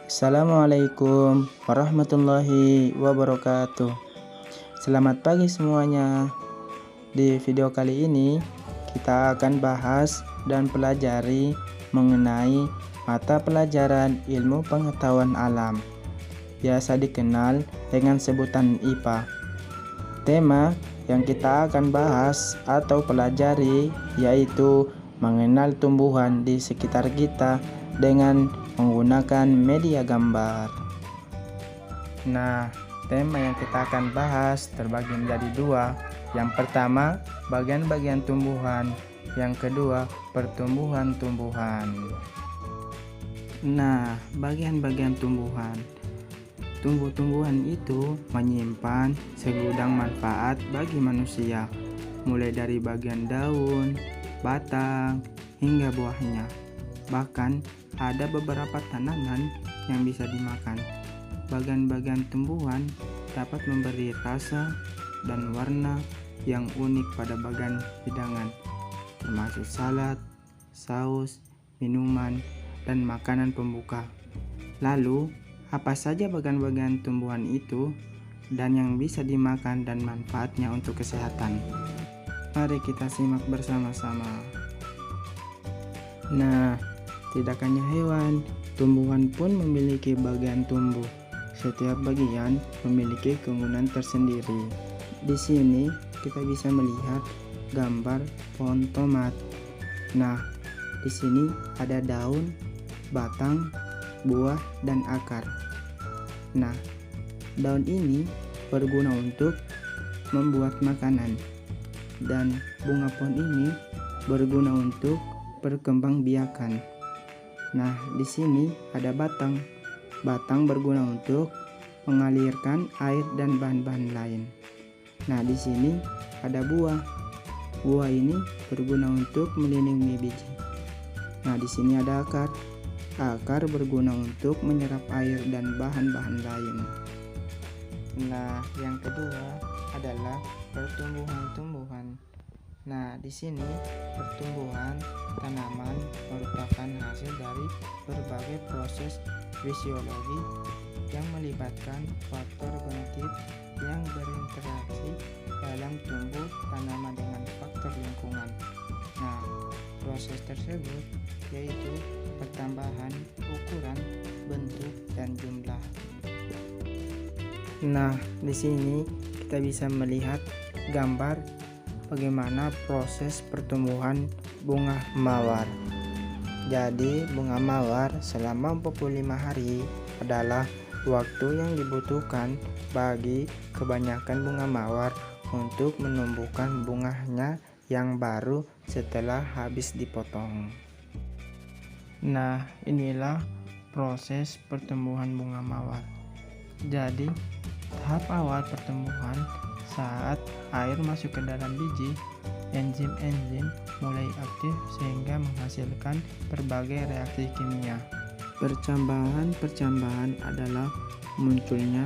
Assalamualaikum warahmatullahi wabarakatuh. Selamat pagi semuanya. Di video kali ini kita akan bahas dan pelajari mengenai mata pelajaran ilmu pengetahuan alam, biasa dikenal dengan sebutan IPA. Tema yang kita akan bahas atau pelajari yaitu mengenal tumbuhan di sekitar kita dengan menggunakan media gambar. Nah, tema yang kita akan bahas terbagi menjadi dua. Yang pertama, bagian-bagian tumbuhan. Yang kedua, pertumbuhan tumbuhan. Nah, bagian-bagian tumbuhan. Tumbuh-tumbuhan itu menyimpan segudang manfaat bagi manusia, mulai dari bagian daun, batang, hingga buahnya. Bahkan ada beberapa tanaman yang bisa dimakan. Bagian-bagian tumbuhan dapat memberi rasa dan warna yang unik pada bagian hidangan, termasuk salad, saus, minuman, dan makanan pembuka. Lalu, apa saja bagian-bagian tumbuhan itu dan yang bisa dimakan dan manfaatnya untuk kesehatan? Mari kita simak bersama-sama. Nah, tidak hanya hewan, tumbuhan pun memiliki bagian tumbuh. Setiap bagian memiliki keunggulan tersendiri. Di sini kita bisa melihat gambar pohon tomat. Nah, di sini ada daun, batang, buah, dan akar. Nah, daun ini berguna untuk membuat makanan, dan bunga pohon ini berguna untuk perkembangbiakan. Nah, di sini ada batang. Batang berguna untuk mengalirkan air dan bahan-bahan lain. Nah, di sini ada buah. Buah ini berguna untuk melindungi biji. Nah, di sini ada akar. Akar berguna untuk menyerap air dan bahan-bahan lain. Nah, yang kedua adalah pertumbuhan tumbuhan. Nah, di sini pertumbuhan tanaman merupakan hasil dari berbagai proses fisiologi yang melibatkan faktor genetik yang berinteraksi dalam tumbuh tanaman dengan faktor lingkungan. Nah, proses tersebut yaitu pertambahan ukuran, bentuk, dan jumlah. Nah, di sini kita bisa melihat gambar bagaimana proses pertumbuhan bunga mawar. Jadi, bunga mawar selama 45 hari adalah waktu yang dibutuhkan bagi kebanyakan bunga mawar untuk menumbuhkan bunganya yang baru setelah habis dipotong. Nah, inilah proses pertumbuhan bunga mawar. Jadi, tahap awal pertumbuhan saat air masuk ke dalam biji, enzim-enzim mulai aktif sehingga menghasilkan berbagai reaksi kimia. Percambahan adalah munculnya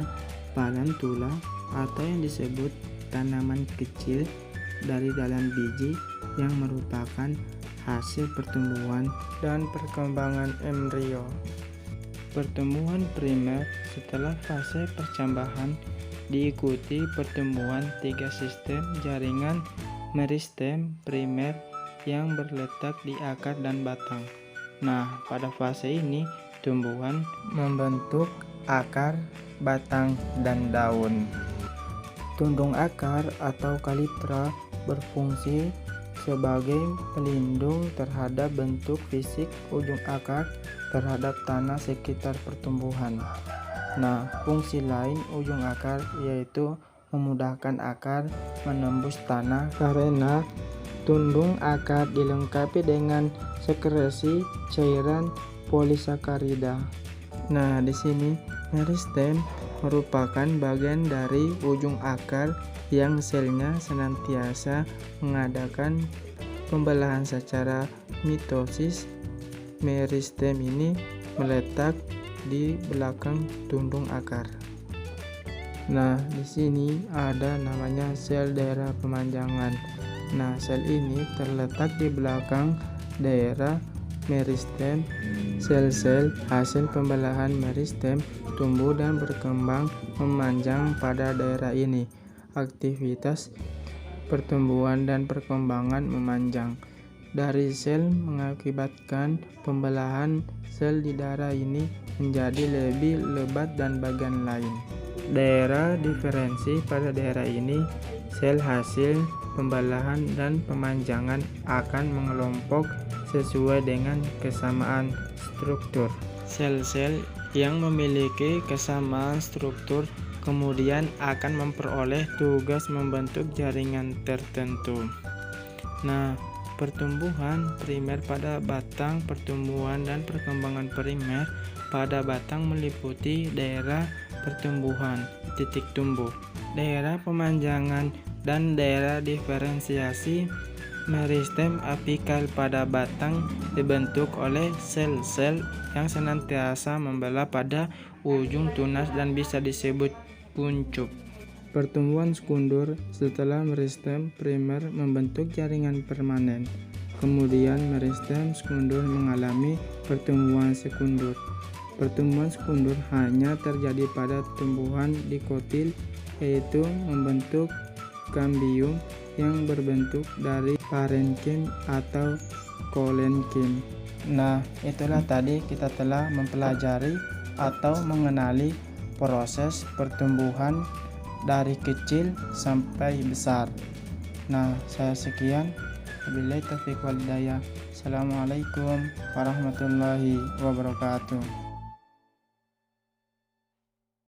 tarantula atau yang disebut tanaman kecil dari dalam biji yang merupakan hasil pertumbuhan dan perkembangan embrio. Pertumbuhan primer setelah fase percambahan diikuti pertumbuhan 3 sistem jaringan meristem primer yang berletak di akar dan batang. Nah, pada fase ini tumbuhan membentuk akar, batang, dan daun. Tundung akar atau kaliptra berfungsi sebagai pelindung terhadap bentuk fisik ujung akar terhadap tanah sekitar pertumbuhan. Nah, fungsi lain ujung akar yaitu memudahkan akar menembus tanah karena tundung akar dilengkapi dengan sekresi cairan polisakarida. Nah, di sini meristem merupakan bagian dari ujung akar yang selnya senantiasa mengadakan pembelahan secara mitosis. Meristem ini meletak di belakang tundung akar. Nah, di sini ada namanya sel daerah pemanjangan. Nah, sel ini terletak di belakang daerah meristem. Sel-sel hasil pembelahan meristem tumbuh dan berkembang memanjang pada daerah ini. Aktivitas pertumbuhan dan perkembangan memanjang dari sel mengakibatkan pembelahan sel di daerah ini menjadi lebih lebat dan bagian lain. Daerah diferensi pada daerah ini, sel hasil pembelahan dan pemanjangan akan mengelompok sesuai dengan kesamaan struktur. Sel-sel yang memiliki kesamaan struktur kemudian akan memperoleh tugas membentuk jaringan tertentu. Nah, pertumbuhan primer pada batang, pertumbuhan dan perkembangan primer pada batang meliputi daerah pertumbuhan, titik tumbuh, daerah pemanjangan, dan daerah diferensiasi. Meristem apikal pada batang dibentuk oleh sel-sel yang senantiasa membelah pada ujung tunas dan bisa disebut kuncup. Pertumbuhan sekundur setelah meristem primer membentuk jaringan permanen. Kemudian meristem sekundur mengalami pertumbuhan sekundur. Pertumbuhan sekundur hanya terjadi pada tumbuhan dikotil, yaitu membentuk kambium yang berbentuk dari parenkim atau kolenkim. Nah, itulah tadi kita telah mempelajari atau mengenali proses pertumbuhan dari kecil sampai besar. Nah, saya sekian. Wabillahi taufiq wal hidayah. Assalamualaikum warahmatullahi wabarakatuh.